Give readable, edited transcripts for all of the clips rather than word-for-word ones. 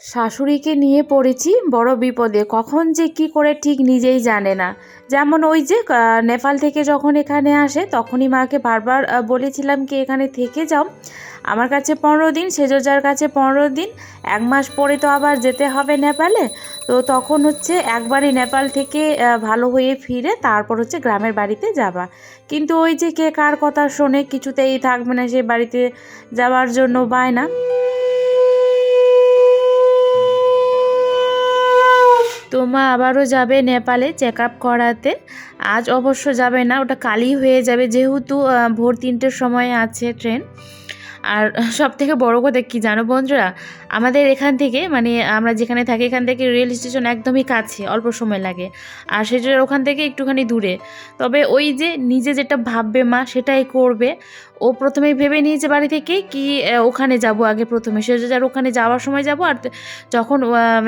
শাশুড়িকে নিয়ে পড়েছি বড় বিপদে, কখন যে কি করে ঠিক নিজেই জানে না। যেমন ওই যে নেপাল থেকে যখন এখানে আসে তখনই মাকে বারবার বলেছিলাম কি এখানে থেকে যাও, আমার কাছে 15 দিন, সেজোজার কাছে 15 দিন, 1 মাস পরে তো আবার যেতে হবে নেপালে। তো তখন হচ্ছে একবারই নেপাল থেকে ভালো হয়ে ফিরে তারপর হচ্ছে গ্রামের বাড়িতে যাবা। কিন্তু ওই যে কে কার কথা শোনে, কিছুতেই থাকবে না সে বাড়িতে যাওয়ার জন্য বায়না। তো মা আবারও যাবে নেপালে চেক আপ করাতে। আজ অবশ্য যাবে না, ওটা কালই হয়ে যাবে, যেহেতু ভোর 3টের সময় আছে ট্রেন। আর সব থেকে বড় কথা কী জানো বন্ধুরা, আমাদের এখান থেকে মানে আমরা যেখানে থাকি এখান থেকে রেল স্টেশন একদমই কাছে, অল্প সময় লাগে। আর সেটার ওখান থেকে একটুখানি দূরে। তবে ওই যে নিজে যেটা ভাববে মা সেটাই করবে। ও প্রথমেই ভেবে নিয়েছে বাড়ি থেকে কি ওখানে যাব আগে, প্রথমে সেজার ওখানে যাওয়ার সময় যাব, আর যখন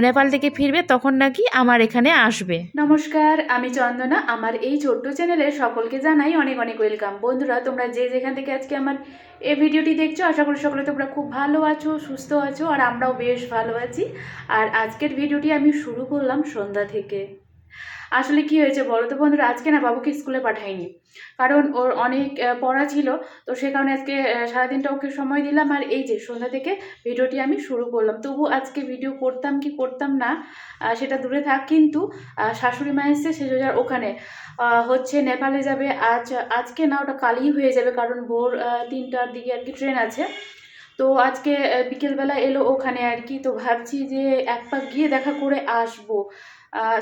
নেপাল থেকে ফিরবে তখন নাকি আমার এখানে আসবে। নমস্কার, আমি চন্দনা। আমার এই ছোট্ট চ্যানেলে সকলকে জানাই অনেক অনেক ওয়েলকাম। বন্ধুরা, তোমরা যে যেখান থেকে আজকে আমার এই ভিডিওটি দেখছো, আশা করি সকলে তোমরা খুব ভালো আছো, সুস্থ আছো, আর আমরাও বেশ ভালো আছি। আর আজকের ভিডিওটি আমি শুরু করলাম সন্ধ্যা থেকে। আসলে কি হয়েছে বলো তো বন্ধুরা, আজকে না বাবুকে স্কুলে পাঠাইনি, কারণ ওর অনেক পড়া ছিল। তো সে কারণে আজকে সারাদিনটা ওকে সময় দিলাম, আর এই যে সন্ধ্যা থেকে ভিডিওটি আমি শুরু করলাম। তবু আজকে ভিডিও করতাম কি করতাম না সেটা দূরে থাক, কিন্তু শাশুড়ি মা এসছে সেজোজার ওখানে হচ্ছে নেপালে যাবে। আজকে না, ওটা কালই হয়ে যাবে, কারণ ভোর 3টার দিকে আর কি ট্রেন আছে। তো আজকে বিকেলবেলা এলো ওখানে আর কি। তো ভাবছি যে এক পাক গিয়ে দেখা করে আসবো।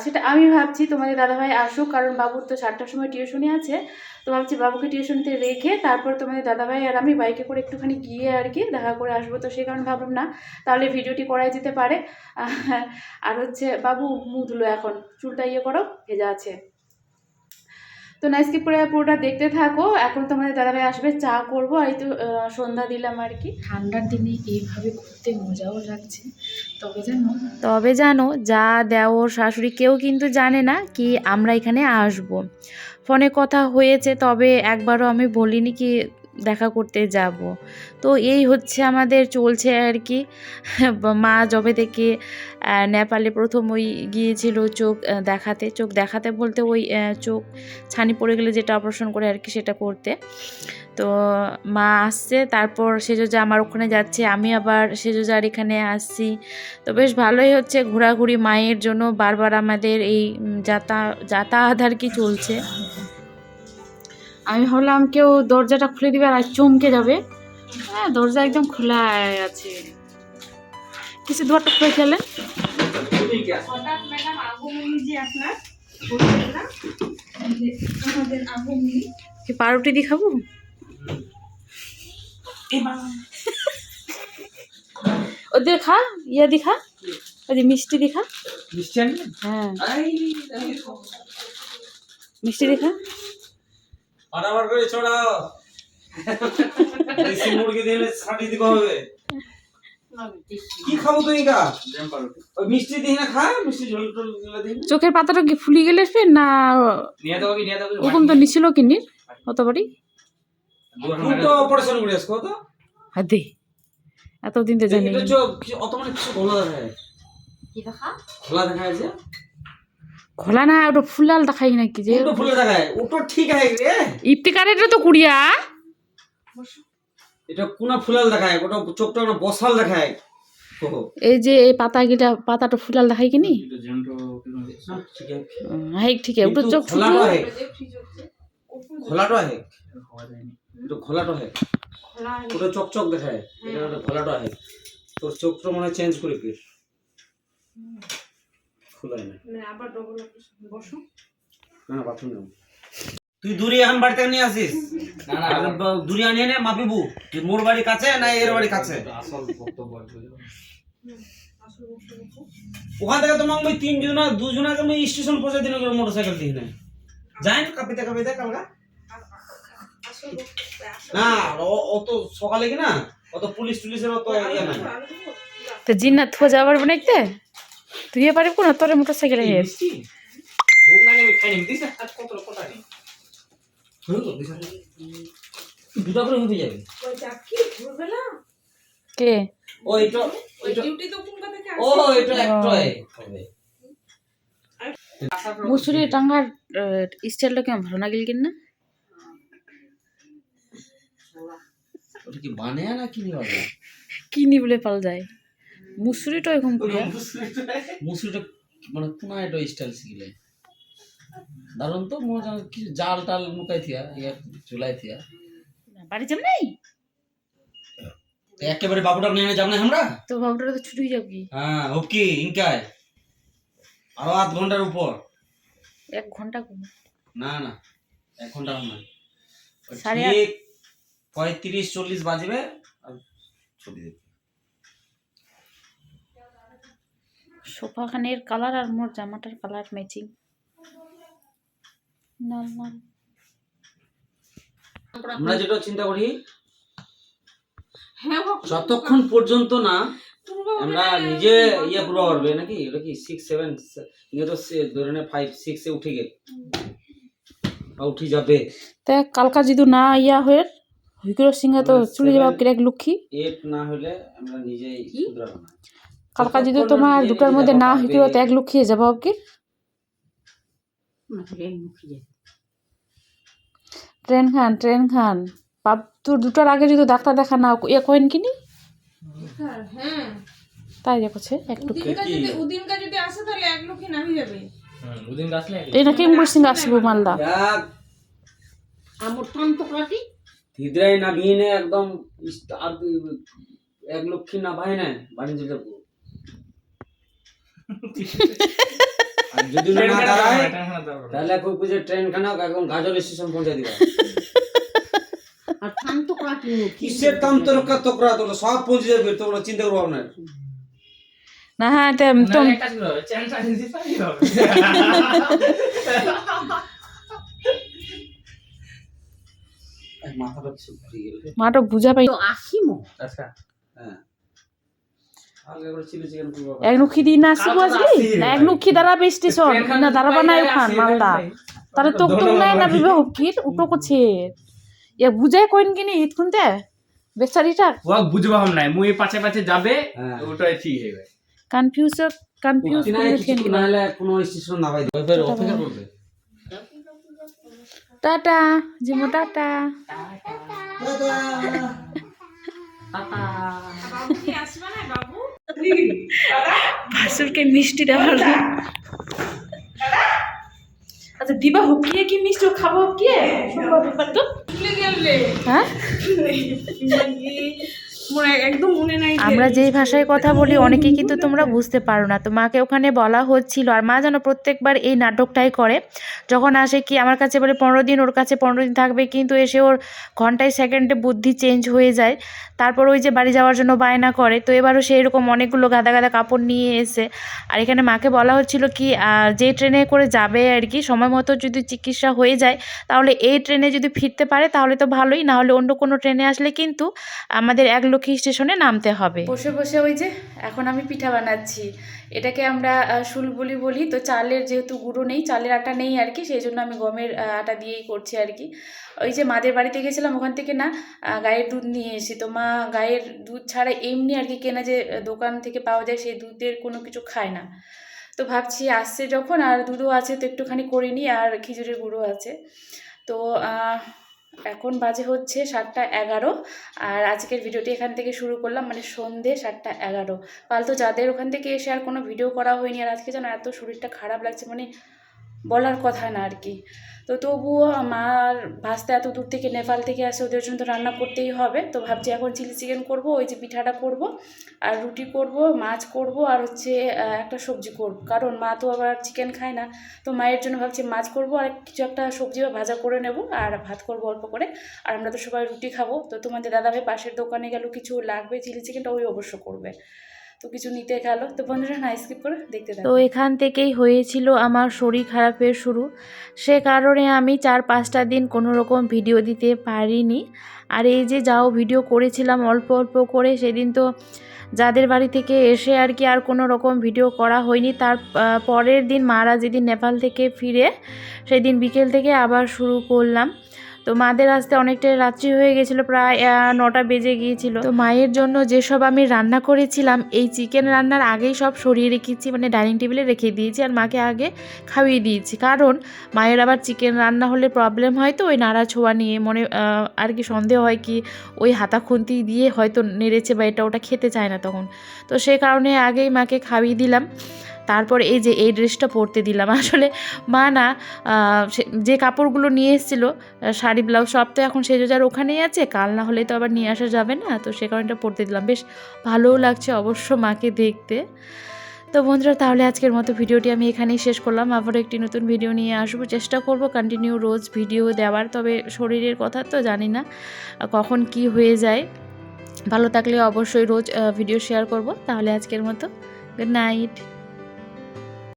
সেটা আমি ভাবছি তোমাদের দাদাভাই আসুক, কারণ বাবুর তো 7টার সময় টিউশনি আছে। তো ভাবছি বাবুকে টিউশনিতে রেখে তারপর তোমাদের দাদাভাই আর আমি বাইকে করে একটুখানি গিয়ে আর কি দেখা করে আসবো। তো সেই কারণে ভাবলাম না, তাহলে ভিডিওটি করাই যেতে পারে। আর হচ্ছে বাবু মুখ ধুলো, এখন চুলটা ইয়ে করো, ভেজা আছে। তো না স্কিপ করে পুরোটা দেখতে থাকো। এখন তোমাদের দাদাভাই আসবে, চা করবো, এই তো সন্ধ্যা দিলাম আর কি। ঠান্ডার দিনে এইভাবে ঘুরতে মজাও লাগছে। তবে জানো যা দেওর শাশুড়ি কেউ কিন্তু জানে না কি আমরা এখানে আসব। ফোনে কথা হয়েছে, তবে একবারও আমি বলিনি কি দেখা করতে যাব। তো এই হচ্ছে আমাদের চলছে আর কি। মা যবে থেকে নেপালে প্রথম ওই গিয়েছিল চোখ দেখাতে বলতে ওই চোখ ছানি পড়ে গেলে যেটা অপারেশন করে আর কি, সেটা করতে। তো মা আসছে, তারপর সেজোজা আমার ওখানে যাচ্ছে, আমি আবার সেজোজার এখানে আসছি। তো বেশ ভালোই হচ্ছে ঘোরাঘুরি মায়ের জন্য, বারবার আমাদের এই যাতায়াত আর কি চলছে। আমি ভাবলাম কেউ দরজাটা খুলে দিবে আর চমকে যাবে। হ্যাঁ, দরজা একদম খোলা আছে। কিছু দুয়ারটা খুলে খেলেন। পাউরুটি দিয়ে খাবো। ওদের খা, ইয়া দিখা, ওই যে মিষ্টি দিখা। হ্যাঁ, মিষ্টি দিখা। চোখের পাতাটা কি ফুলি গেলে না ওরকম তো নিছিল কিনির অত বাড়ি দে এতদিন তো জানি খোলা না, ওটা ফুলাল দেখাই নাকি যে ইফতিকারের তো কুড়িয়া এটা কোনা ফুলাল দেখায়, ওটা চোখটা ওটা বসাল দেখায়। এই যে এই পাতাটা ফুলাল দেখাই কিনি। হ্যাঁ ঠিক আছে, ওটা চোখ ছোট খোলাটা হে, এটা খোলাটা হে, ওটা চকচক দেখায়, এটা খোলাটা হে। তোর চোখটা মনে চেঞ্জ করে ফির খোলাই না, মানে আবার ডবল বসো না বাথরুম যাও। তুই দূরে এখন বাড়িতে নিয়ে আসিস না, দূরে আনিয়ে নে মাপিবু। মোর বাড়ি কাছে না এর বাড়ি কাছে, আসল বক্তব্য ওখান থেকে তোমাকে ওই 2জনাকে আমি স্টেশন পৌঁছে দিন মোটরসাইকেল দিয়ে না যাই না কাপিতে কালকা না। অত সকালে কি না অত পুলিশের অত ইয়ে নাই। তো জিন্নাত হয়ে যাবার বানাইতে তুই পারিব কোন তোর মোটরসাইকেলে হে ভোগ লাগে আমি খাই নি দিছ আর কত কটা নেই হলো দিছ দুটো করে উঠে যাবে ওই চাকি ভোরবেলা কে ওই তো ডিউটি তো কোনটা থেকে ও এটা একটাই হবে মুসুরি টাঙ্গার স্টাইলটা কেমন ভালো না গেল না ওটা কি বানায় না কিনি হবে কিনি বলে পাল যায় মুসুরিটা এখন পুরা মুসুরিটা মানে কোনা এটা স্টাইল শিখলে দারুন তো মজা কি জাল টাল মুকাই থিয়া ইয়া চুলাই থিয়া বাড়ি যাব নাই একেবারে বাবুটা নিয়ে যাব না আমরা তো বাবুটা তো ছুটি যাব কি হ্যাঁ ওকে ইনকাই আরো 8 ঘন্টার উপর 1 ঘন্টা কম না না 1 ঘন্টা না সাড়ে ঠিক 35-40 বাজবে আর ছুটি দিতে সোফা খানের কালার আর মোর জামাটার কালার ম্যাচিং না না আমরা যেটা চিন্তা করি হ্যাঁ যতক্ষণ পর্যন্ত না আমরা নিজে ইয়ে পুরো করবে নাকি এটা কি 6-7 ইয়ে তো ধরে নে 5-6 এ উঠে গেল উঠি যাবে তে কালকা যদি না ইয়া হয়ে হুইকর সিংহা তো চলে যাবে কিরাক লক্ষ্মী 8 না হলে আমরা নিজেই শুধরাবো না কালকা যদি তোমার দুটার মধ্যে না হুইকর তো এক লক্ষ্মী যাবে কি ট্রেন খান বাপ তোর দুটার আগে যদি ডাক্তার দেখা না ইয়ে কইন কিনি হ্যাঁ তাই দেখছে একটু উদিনকা যদি আসে তাহলে এক লক্ষ্মী নামি যাবে উদিন আসলে এই না কিং সিং আসবো মালদা আমার টান তো কাটি হিদরাই না বিনে একদম এক লক্ষ্মী না ভাই না বাড়ি যেতে আর যদি না দাঁড়ায় তাহলে কই বুঝে ট্রেন খানা একদম গাজল স্টেশন পৌঁছে দিবা আর টান তো কাটি কিসের দাম তোকরা সব পৌঁছে যাবে তোমরা চিন্তা করো না না হ্যাঁ তো মাথাটা ঘুরে গেল মাটা বুঝা পাই তো আসিমো আচ্ছা হ্যাঁ আলগা করে চিলি চিকেন করব এক লক্ষ্মী দিন আসবো আজকে না এক লক্ষ্মী দাঁড়াবে স্টেশন না দাঁড়াবা না ওখান মালদা তাহলে তো নাই না বিবাহ হকির উটো করছে ইয়া বুঝাই কইন কিনি ইতকুনতে বেচারিটা ও বুঝবা হাম নাই মুই পাছে পাছে যাবে ওটাই ঠিক হবে কনফিউজ কিনা কিছু না হলে কোনো স্টেশন না ভাই ফের অপেক্ষা করবে টাটা জিমো টাটা বাবু কি আসবে না বাবু ভাসুরকে মিষ্টি দেওয়ার আচ্ছা দিবা হকিয়ে কি মিষ্টি খাবো হকিয়ে সম্ভব ব্যাপার তো ভুলে গেলে হ্যাঁ মোর একদম মনে নাই আমরা যেই ভাষায় কথা বলি অনেকেই কিন্তু তোমরা বুঝতে পারো না তো মাকে ওখানে বলা হচ্ছিল আর মা যেন প্রত্যেকবার এই নাটকটাই করে যখন আসে কি আমার কাছে বলে 15 দিন ওর কাছে 15 দিন থাকবে কিন্তু এসে ওর ঘন্টায় সেকেন্ডে বুদ্ধি চেঞ্জ হয়ে যায় তারপর ওই যে বাড়ি যাওয়ার জন্য বায়না করে তো এবারও সেই রকম অনেকগুলো গাদা গাদা কাপড় নিয়ে এসে আর এখানে মাকে বলা হচ্ছিল কি যে ট্রেনে করে যাবে আর কি সময় মতো যদি চিকিৎসা হয়ে যায় তাহলে এই ট্রেনে যদি ফিরতে পারে তাহলে তো ভালোই না হলে অন্য কোনো ট্রেনে আসলে কিন্তু আমাদের এক লক্ষ্মী স্টেশনে নামতে হবে বসে বসে ওই যে এখন আমি পিঠা বানাচ্ছি এটাকে আমরা শুলবুলি বলি তো চালের যেহেতু গুঁড়ো নেই চালের আটা নেই আর কি সেই জন্য আমি গমের আটা দিয়েই করছি আর কি ওই যে মাদের বাড়িতে গেছিলাম ওখান থেকে না গায়ের দুধ নিয়ে এসেছি তো মা গায়ের দুধ ছাড়া এমনি আর কি কেনা যে দোকান থেকে পাওয়া যায় সেই দুধের কোনো কিছু খায় না তো ভাবছি আসছে যখন আর দুধও আছে তো একটুখানি করে নিই আর খিচুড়ির গুঁড়ো আছে তো এখন বাজে হচ্ছে 7:11 আর আজকের ভিডিওটি এখান থেকে শুরু করলাম মানে সন্ধে 7:11 কাল তো যাদের ওখান থেকে এসে আর কোনো ভিডিও করা হয়নি আর আজকে যেন এত শরীরটা খারাপ লাগছে মানে বলার কথা না আর কি তো তবুও আমার ভাস্তা এত দূর থেকে নেপাল থেকে আসে ওদের জন্য তো রান্না করতেই হবে তো ভাবছি এখন চিলি চিকেন করবো ওই যে পিঠাটা করব আর রুটি করব মাছ করব আর হচ্ছে একটা সবজি করব কারণ মা তো আবার চিকেন খায় না তো মায়ের জন্য ভাবছি মাছ করব আর কিছু একটা সবজি বা ভাজা করে নেব আর ভাত করব অল্প করে আর আমরা তো সবাই রুটি খাবো তো তোমাদের দাদাভাই পাশের দোকানে গেল কিছু লাগবে চিলি চিকেনটা ওই অবশ্য করবে তো কিছু নিতে গেল তো বন্ধুরা না স্কিপ করে দেখতে থাকো তো এখান থেকেই হয়েছিল আমার শরীর খারাপের শুরু সে কারণে আমি 4-5টা দিন কোনো রকম ভিডিও দিতে পারিনি আর এই যে যাও ভিডিও করেছিলাম অল্প অল্প করে সেদিন তো যাদের বাড়ি থেকে এসে আর কি আর কোনো রকম ভিডিও করা হয়নি তার পরের দিন মারা যেদিন নেপাল থেকে ফিরে সেদিন বিকেল থেকে আবার শুরু করলাম তো মাদের আসতে অনেকটাই রাত্রি হয়ে গেছিলো, প্রায় 9টা বেজে গিয়েছিল। তো মায়ের জন্য যেসব আমি রান্না করেছিলাম এই চিকেন রান্নার আগেই সব সরিয়ে রেখেছি, মানে ডাইনিং টেবিলে রেখে দিয়েছি আর মাকে আগে খাইয়ে দিয়েছি। কারণ মায়ের আবার চিকেন রান্না হলে প্রবলেম হয়, তো ওই নাড়া ছোঁয়া নিয়ে মনে আর কি সন্দেহ হয় কি ওই হাতা খুন্তি দিয়ে হয়তো নেড়েছে বা এটা ওটা খেতে চায় না তখন। তো সেই কারণে আগেই মাকে খাইয়ে দিলাম। তারপর এই যে এই ড্রেসটা পরতে দিলাম। আসলে মা না যে কাপড়গুলো নিয়ে এসেছিলো শাড়ি ব্লাউজ সব তো এখন সেজোজার ওখানেই আছে, কাল না হলে তো আবার নিয়ে আসা যাবে না, তো সে কারণে এটা পরতে দিলাম। বেশ ভালোও লাগছে অবশ্য মাকে দেখতে। তো বন্ধুরা তাহলে আজকের মতো ভিডিওটি আমি এখানেই শেষ করলাম। আবারও একটি নতুন ভিডিও নিয়ে আসবো, চেষ্টা করব কন্টিনিউ রোজ ভিডিও দেওয়ার। তবে শরীরের কথা তো জানি না কখন কি হয়ে যায়। ভালো থাকলে অবশ্যই রোজ ভিডিও শেয়ার করব। তাহলে আজকের মতো গুড নাইট।